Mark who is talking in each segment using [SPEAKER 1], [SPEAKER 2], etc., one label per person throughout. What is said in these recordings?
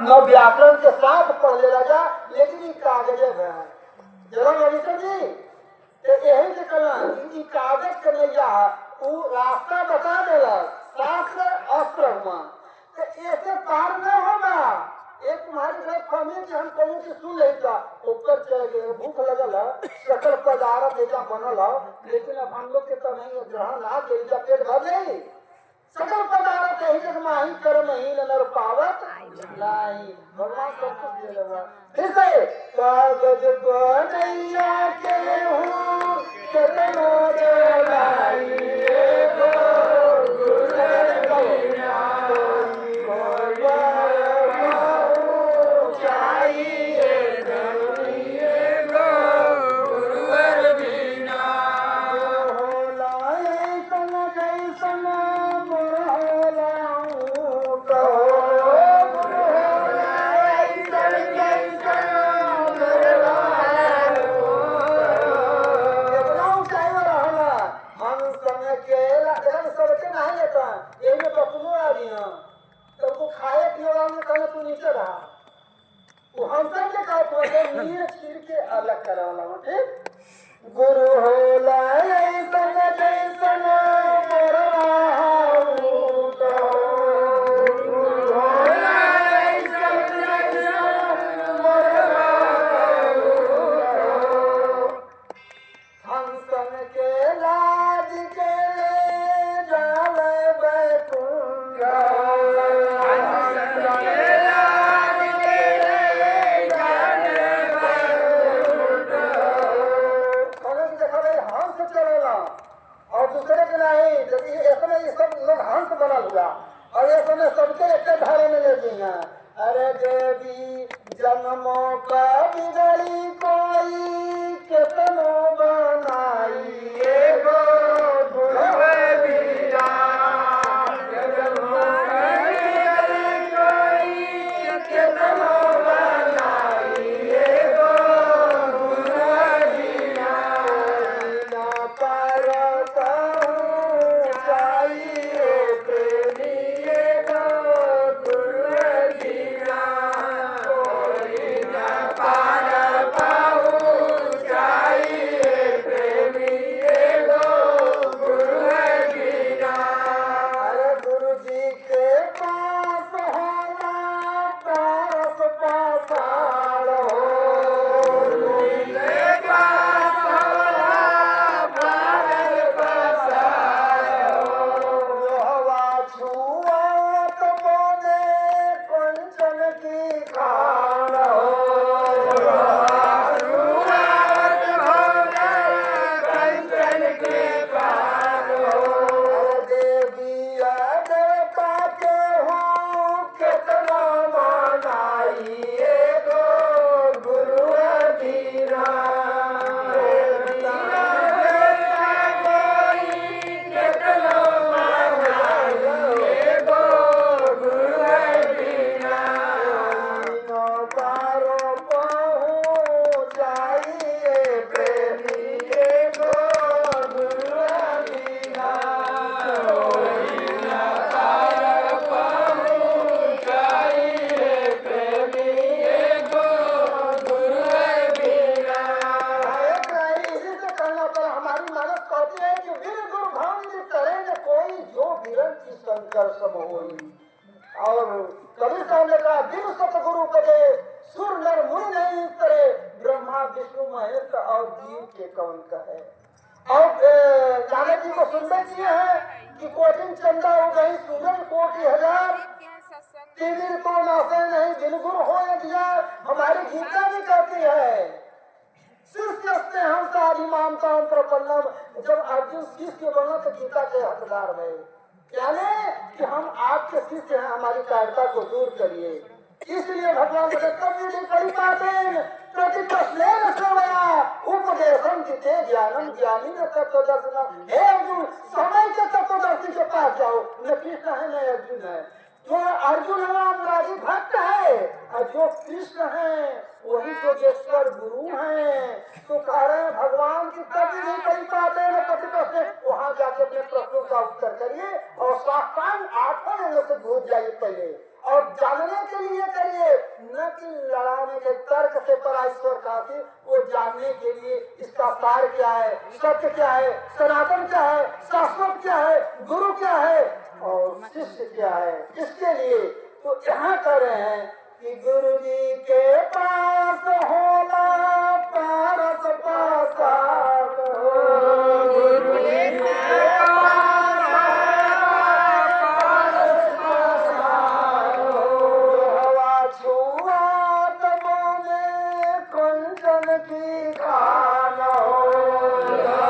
[SPEAKER 1] न व्याकरण के साथ पढ़ ले राजा, लेकिन ये कागज है जरा रविशंकर जी तो यही से कहना कि कागज के नैया वो रास्ता बता देगा, शास्त्र अस्त्र हुआ तो ऐसे पार न होगा। एक तुम्हारी घर फहमी कि हम कहूँ कि सुन ले था ऊपर चल गए, भूख लगल है, सकल पदार्थ ऐसा बनल है, लेकिन अब हम लोग के तो नहीं ग्रहण ना के पेट भर नहीं, सकल पदार्थ यही जग माही कर महीन नर पावत नहीं, भगवान सब कुछ दे लगा। फिर से कागज बनैया के हूँ कितनो जलाई गुरु होला ऐसन जैसन मोर राहु तो, गुरु होला ऐसन जैसन मोर राहु तो, हंसन के लाज के ले जावे बैकुंठ, दूसरे के नहीं इसमें ये सब लोग हंस बना हुआ और ये समय सबके एक धारे में ले दी है। अरे देवी जन्मों का बिगड़ी कोई कितनो बनाई एगो और कबीर साहब ने कहा बिन सतगुरु पदे सुर नर मुनि नहीं करे, ब्रह्मा विष्णु महेश और जीव के कौन कहे। और जाने जी को सुनते किए हैं कि कोटिन चंदा हो गई सूरज कोटि हजार, तीन तो नासे नहीं बिन गुरु हो दिया। हमारी गीता भी कहती है शिष्य हम सारी मानता प्रपन्नम, जब अर्जुन शिष्य बना तो गीता के हकदार है, यानी कि हम आपके शिष्य हैं, हमारी कायरता को दूर करिए। इसलिए भगवान उपदेशम जिते ज्ञानम ज्ञानी न तत्वदर्शन। हे अर्जुन समय के तत्वदर्शी के पास जाओ, न कृष्ण है न अर्जुन है। जो अर्जुन है अपराधी भक्त है और जो कृष्ण है वही जोगेश्वर गुरु हैं। तो कह रहे हैं भगवान की कभी नहीं कर पाते न प्रतिपक्ष से, वहाँ जाके अपने प्रश्नों का उत्तर करिए और साक्षात आठों लोग से घूस जाइए पहले और जानने के लिए करिए कि लड़ाने के तर्क से पराईश्वर खातिर वो जानने के लिए इसका सार क्या है, सत्य क्या है, सनातन क्या है, शाश्वत क्या है, गुरु क्या है और शिष्य क्या है, इसके लिए तो यहाँ कर रहे हैं कि गुरु जी के पास होला पारस पासार हो, गुरु जी के पास पासार हो, हवा छुआत बोले कंचन की खान हो, हवा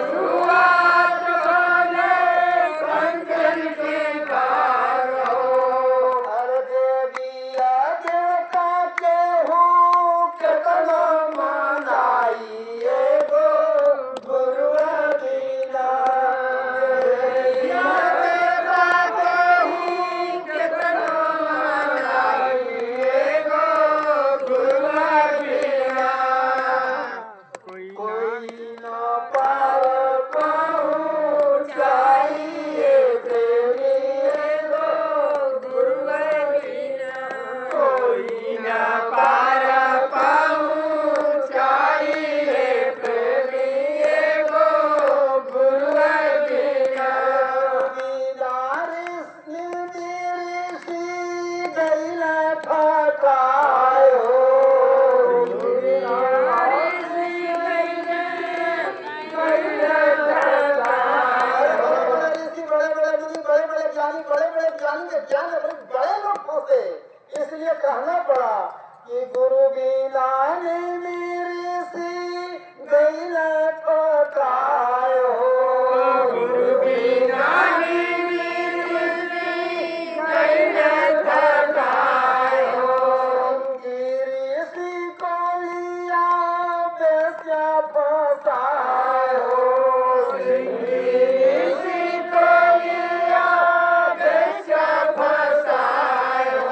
[SPEAKER 1] छुआत बोले कंचन की खान हो, हर देविया देवता के हो केतना मनाइए गो गुरु दीना, देविया देवता के हो केतना मनाइए गो गुरु दीना, कोई न पार पहुँचाइए प्रेमी गो गुरु दीना, कोई न पार पहुँचाइए प्रेमी गो गुरु दीना, ऋषि गैला ठकायो, इसलिए कहना पड़ा कि गुरु बिना ऋषि गैला ठकायो, गुरु बिना ऋषि गैला ठकायो, ऋषि को लिया बेस्या फसायो, ऋषि को लिया बेस्या फसायो,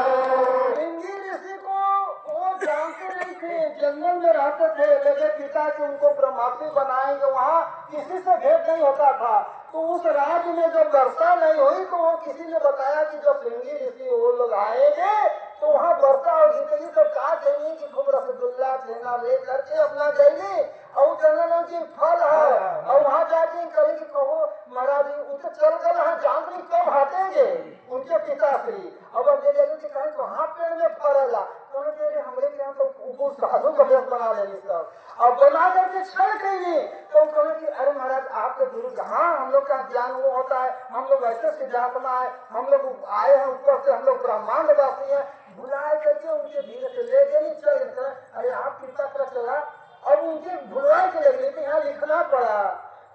[SPEAKER 1] ऋषि को वो जानते नहीं थे, जंगल में रहते थे, लेकिन पिता के उनको ब्रह्मास्त्र बनाएंगे, वहाँ किसी से भेंट नहीं होता था। तो उस राज्य में जब वर्षा नहीं हुई तो वो किसी ने बताया कि जब श्रृंगी ऋषि वो लोग आएंगे तो वहाँ वर्षा और जिंदगी तो का चाहिए कि खूब रसगुल्ला छेना ले करके अपना जाएंगे और जंगलों की फल है और वहाँ जाके करेंगे कहो महाराज उनसे चल कर यहाँ जान नहीं कब हटेंगे उनके पिताश्री अब ले जाएंगे कि कहीं वहाँ पेड़ में फलेगा तो हमारे यहाँ तो साधु का भेष बना लेंगे सब और बना करके छड़ कहेंगे तो कहे कि अरे महाराज आपके गुरु कहाँ हम लोग का ज्ञान वो होता है, हम लोग ऐसे सिद्धात्मा है, हम लोग आए हैं ऊपर से, हम लोग ब्रह्मांड वासी हैं, बुलाए करके उनके धीरे से ले गए नहीं चले, अरे आप कितना कर चला अब उनके भुलवाए के लगे तो यहाँ लिखना पड़ा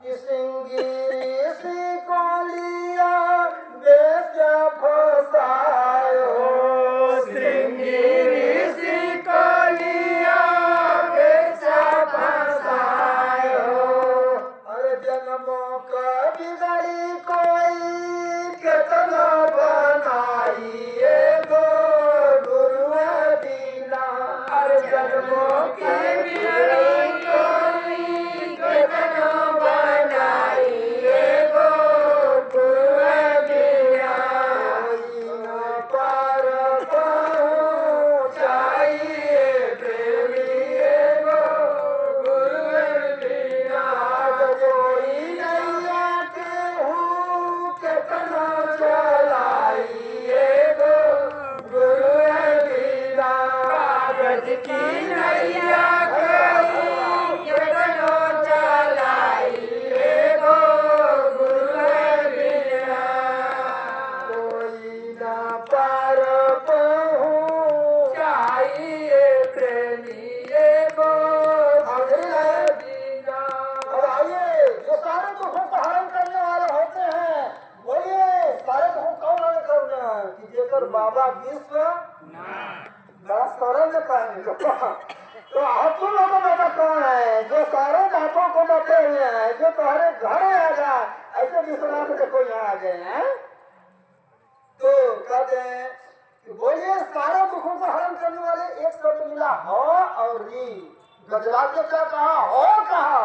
[SPEAKER 1] कि सिंगी ऋषि को लिया बेस्या फसायो, सिंगी ऋषि को लिया बेस्या फसायो, अरे जन्मों का बिगड़ी कोई कितना बनाइए गो गुरु दीना, अरे जन्मों की बिगड़ी कोई कितना बनाइए गो गुरु दीना, कोई न पार पहुँचाइए प्रेमी गो गुरु दीना, कोई नैया के हूँ कितना चलाइए गो गुरु दीना, कागज की नैया के हूँ कितना चलाइए गो गुरु दीना, कोई ना पार पहुँचाइए प्रेमी गो गुरु दीना। अब आइए जो सारे दुखों को हरण करने वाले होते हैं, बोलिए सारे दुखों कौन हरण करने हैं कि जेकर बाबा विश्व बड़ा सरल कहेंगे तो आप तुम लोगों में तो कौन है जो सारे बातों को बैठे हुए हैं, जो तुम्हारे घर आ जाए ऐसे विश्वनाथ देखो यहाँ आ गए हैं, तो कहते हैं कि बोलिए सारे दुखों को हरण करने वाले एक शब्द मिला हो और री, गजराज ने क्या कहा हो कहा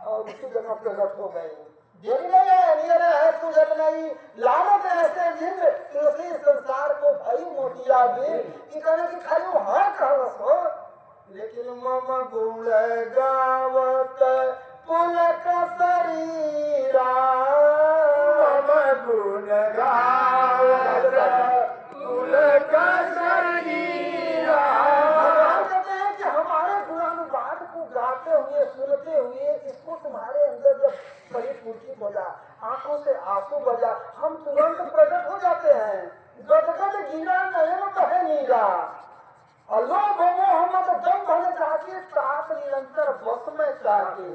[SPEAKER 1] और उसी जगह प्रकट हो गए, देरी नहीं है नियर है सूरत नहीं लानत ऐसे जिन तुलसी संसार को भई मोतिया भी कि कहने की खाली हाँ लेकिन मम गुण गावत पुलक शरीरा,
[SPEAKER 2] मम गुण गावत पुलक शरीरा।
[SPEAKER 1] भगवान कहते हैं कि हमारे गुणानुवाद को गाते हुए सुनते हुए इसको तुम्हारे अंदर जब शरीर पुलकित हो जाए, आंखों से आंसू बजा, हम तुरंत प्रकट हो जाते हैं। गदगद गिरा नयन कहे नीरा, लोभ मोह मत दम भले जाके ताप निरंतर बस में जाके,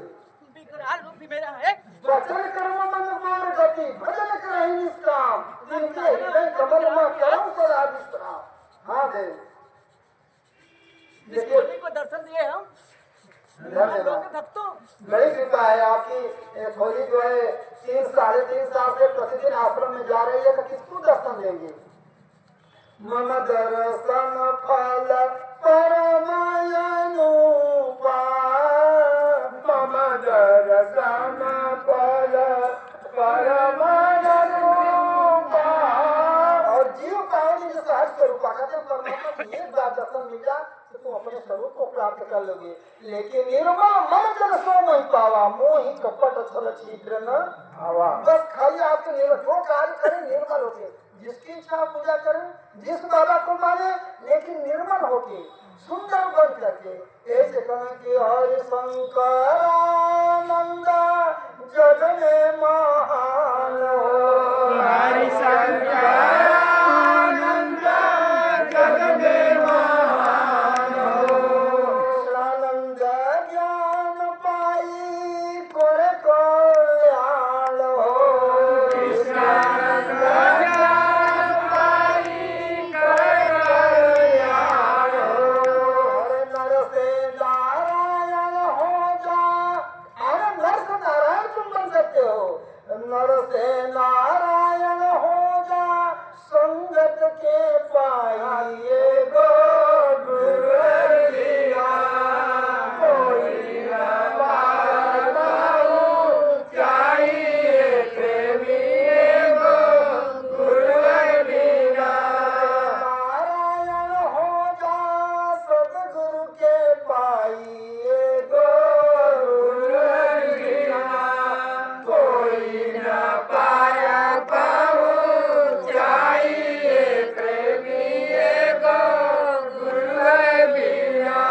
[SPEAKER 3] विकराल रूप भी मेरा है।
[SPEAKER 1] वचन कर्म मन मान गति भजन करहि निष्काम, जिनके हृदय कमल में करम सदा विश्राम। हाँ दे
[SPEAKER 3] इस होली को दर्शन दिए हम
[SPEAKER 1] धन्यवाद।
[SPEAKER 3] भक्तों।
[SPEAKER 1] बड़ी कृपा है आपकी। होली जो है 3-3.5 साल से प्रतिदिन आश्रम में जा रही है, तो किसको दर्शन देंगे? मम दर्शन फल परमायनु
[SPEAKER 2] मम दर्शन फल परमायनु।
[SPEAKER 1] और जीव पावनी जो सहज स्वरूप कहते हैं परमात्मा की एक बार दर्शन मिल जाए तो तुम अपने स्वरूप को प्राप्त कर लोगे। लेकिन निर्मल मन जन सो नहीं पावा, मोहि कपट छल छिद्र न आवा। बस खाली आपके निर्मल जो कार्य करें निर्मल होते, जिसकी इच्छा पूजा करें, जिस बाबा को माने, लेकिन निर्मल होके सुंदर बन करके ऐसे कहें कि हरि शंकर आनंद जग में महान हो,
[SPEAKER 2] हरि शंकर आनंद जग में महान हो।
[SPEAKER 1] आनंद ज्ञान पाई कोरे कल्याण हो,
[SPEAKER 2] कृष्णानंद ज्ञान पाई करे कल्याण हो।
[SPEAKER 1] हरे नर से नारायण हो जा। अरे नर से नारायण तुम बन सकते हो। नर से नारायण हो जा, संगत के पाइए गो गुरु दिया।
[SPEAKER 2] कोई न पावो चाहिए प्रेमी एगो गुरु बिना।
[SPEAKER 1] नारायण हो जा, सतगुरु के पाइए गो
[SPEAKER 2] गुरु बिना कोई न पाया पाओ चाहिए प्रेमी एगो गुरु बिना।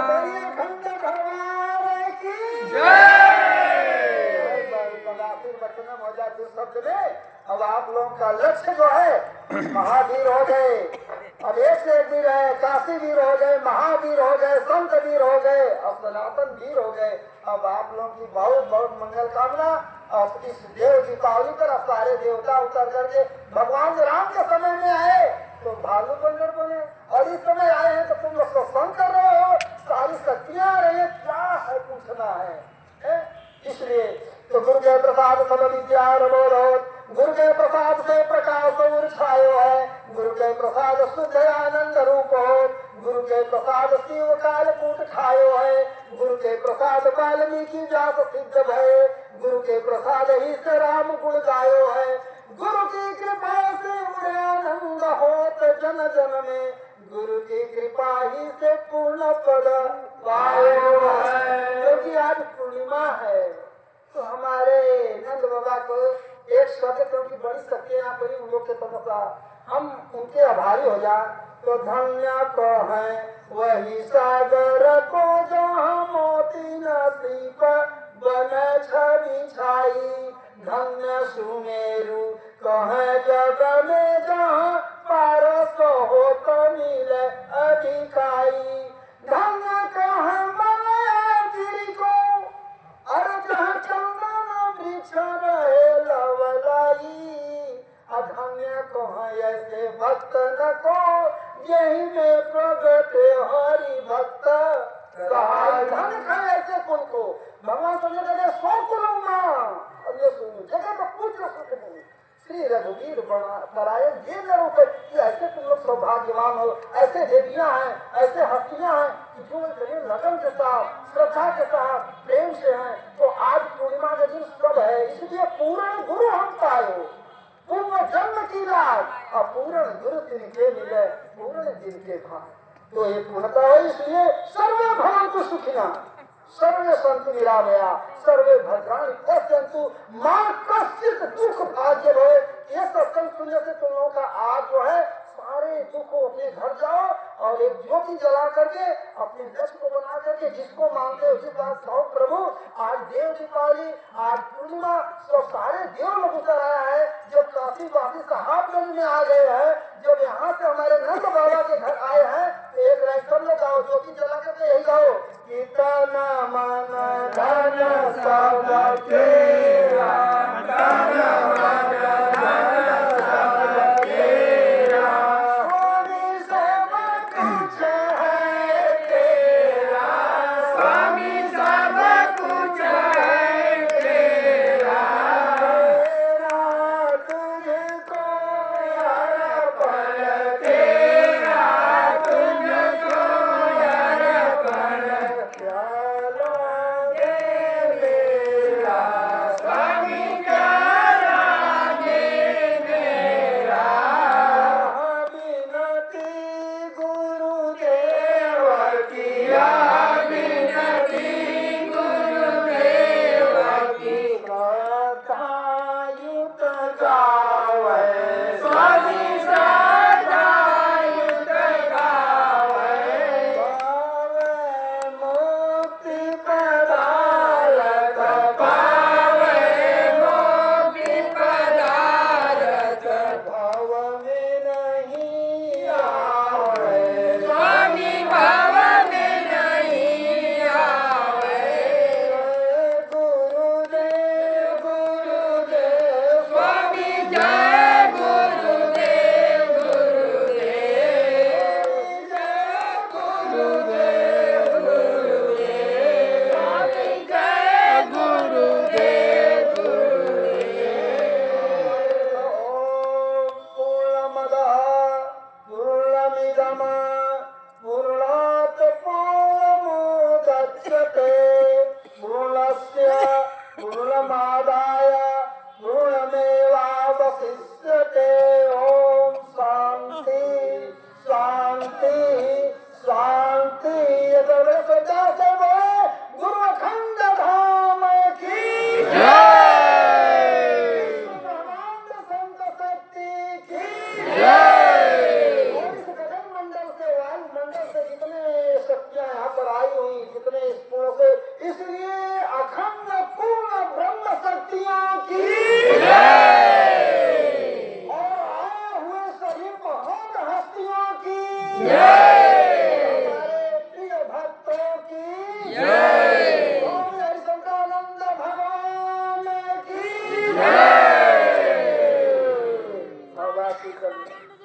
[SPEAKER 1] मेरी अखंड भगवान की
[SPEAKER 2] जय।
[SPEAKER 1] वचनम हो जाए जिस शब्द में। अब आप लोगों का लक्ष्य जो है महावीर हो गए, अब एक से एक वीर है, काशी वीर हो गए, महावीर हो गए, संत वीर हो गए, अब सनातन वीर हो गए। अब आप लोगों की बहुत बहुत मंगल कामना। अब इस देव दीपावली पर अब सारे देवता उतर करके भगवान राम के समय में आए तो भालू बनकर बने, और इस समय आए हैं तो तुम लोग सत्संग कर रहे हो, सारी शक्तियां आ रही है, क्या है पूछना है? इसलिए तो गुरु के प्रसाद सब विद्या बोलो, गुरु के प्रसाद से प्रकाश और छायो है, गुरु के प्रसाद शुद्ध आनंद रूप हो, गुरु के प्रसाद शिव काल कूट खायो है, गुरु के प्रसाद वाल्मीकि व्यास सिद्ध भय, गुरु के प्रसाद ही से राम गुण गायो है, गुरु की कृपा से उड़े आनंद होत जन जन में, गुरु की कृपा ही से पूर्ण पद पायो है। क्योंकि आज पूर्णिमा है तो हमारे नंद बाबा को एक शब्द क्योंकि बड़ी शक्तियां पड़ी उन लोग के तमसा, हम उनके आभारी हो जाए तो धन्य को है वही सागर को जहाँ मोती नसीब बन छवि छाई, धन्य सुमेरु कहे जग में जहाँ पारस हो तो मिले अधिकाई, धन्य कहे मलयगिरी को अरे जहाँ चंदन वृक्ष रहे लवलाई, अधन्य कहे ऐसे भक्त न को यही में प्रगट हरि भक्त सहाय, धन खाए ऐसे कुल को भगवान समझ लगे 100 कुलों माँ। अब ये सुनो जगह तो पुत्र सुख नहीं, श्री रघुवीर नारायण ये न रूप कि ऐसे तुम लोग सौभाग्यवान हो, ऐसे देवियां हैं, ऐसे हस्तियां हैं कि जो चलिए लगन के साथ श्रद्धा के साथ प्रेम से हैं। तो आज पूर्णिमा के दिन सब है, इसलिए पूर्ण गुरु हम पाए, पूर्ण जन्म की लाज और पूर्ण गुरु जिनके मिले पूर्ण जिनके भाई। तो ये पूर्णता है, इसलिए सर्वे भवन्तु सुखिनः, सर्वे सन्तु निरामया, सर्वे भद्राणि पश्यन्तु, मां कश्चित् दुख भाग्य भवे। ये सत्संग सुनने से तुम लोगों का आज जो है सारे दुख अपने घर जाओ और एक ज्योति जला करके अपने लक्ष्य को बना करके जिसको मानते हो जिस बात कहो प्रभु आज देव दीपावली, आज पूर्णिमा, तो सारे देव लोग उतर आया है। जब काफी वापी साहबगंज में आ गए हैं, जब यहाँ से हमारे नंद बाबा के घर आए हैं, तो एक लाइन सब लोग गाओ, ज्योति जला करके यही गाओ, कितना मन धन सब तेरा, हमारे प्रिय भक्तों की